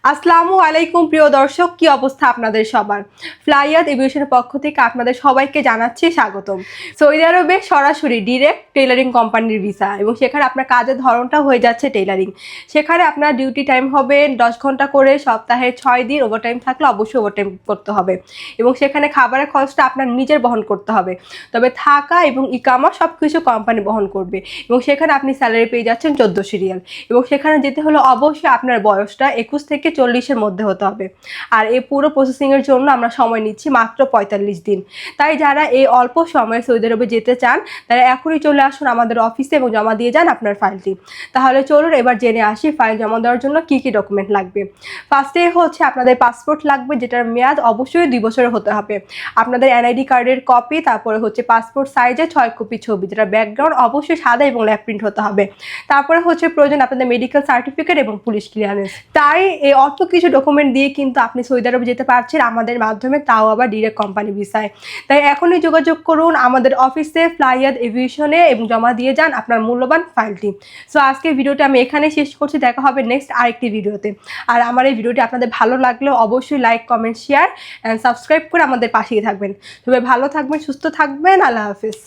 আসসালামু আলাইকুম প্রিয় দর্শক, কি অবস্থা আপনাদের সবার? ফ্লাইয়াদ এভিয়েশনের পক্ষ থেকে আপনাদের সবাইকে জানাচ্ছি স্বাগতম। সৌদি আরবে সরাসরি ডিরেক্ট টেইলারিং কোম্পানির ভিসা এবং সেখানে আপনার কাজের ধরনটা হয়ে যাচ্ছে টেইলারিং। সেখানে আপনার ডিউটি টাইম হবে 10 ঘন্টা করে, সপ্তাহে 6 দিন। ওভারটাইম থাকলে অবশ্যই ওভারটাইম করতে হবে এবং সেখানে খাবারের খরচটা আপনার নিজের বহন করতে হবে। তবে থাকা এবং ইকামা সব কিছু কোম্পানি বহন করবে এবং সেখানে আপনি স্যালারি পেয়ে যাচ্ছেন 1400 রিয়াল। এবং সেখানে যেতে হলে অবশ্যই আপনার বয়সটা 21 থেকে 40-এর মধ্যে হতে হবে। আর এই পুরো প্রসেসিংয়ের জন্য আমরা সময় নিচ্ছি মাত্র 45 দিন। তাই যারা এই অল্প সময়ে সৌদি আরবে যেতে চান তারা এখনই চলে আসুন আমাদের অফিসে এবং জমা দিয়ে যান আপনার ফাইলটি। তাহলে চলুন এবার জেনে আসি ফাইল জমা দেওয়ার জন্য কী কী ডকুমেন্ট লাগবে। ফার্স্টে হচ্ছে আপনাদের পাসপোর্ট লাগবে, যেটার মেয়াদ অবশ্যই 2 বছরের হতে হবে। আপনাদের এনআইডি কার্ডের কপি, তারপরে হচ্ছে পাসপোর্ট সাইজে 6 কপি ছবি, যেটা ব্যাকগ্রাউন্ড অবশ্যই সাদা এবং ল্যাপ প্রিন্ট হতে হবে। তারপরে হচ্ছে প্রয়োজন আপনাদের মেডিকেল সার্টিফিকেট এবং পুলিশ ক্লিয়ারেন্স। তাই এই অল্প কিছু ডকুমেন্ট দিয়ে কিন্তু আপনি সৌদি আরবে যেতে পারছেন আমাদের মাধ্যমে, তাও আবার ডিরেক্ট কোম্পানি ভিসায়। তাই এখনই যোগাযোগ করুন আমাদের অফিসে ফ্লাইয়াদ এভিয়েশনে এবং জমা দিয়ে যান আপনার মূল্যবান ফাইলটি। সো আজকের ভিডিওটা আমি এখানে শেষ করছি, দেখা হবে নেক্সট আরেকটি ভিডিওতে। আর আমার এই ভিডিওটি আপনাদের ভালো লাগলেও অবশ্যই like, comment, share and subscribe করে আমাদের পাশেই থাকবেন। তবে ভালো থাকবেন, সুস্থ থাকবেন, আল্লাহ হাফিজ।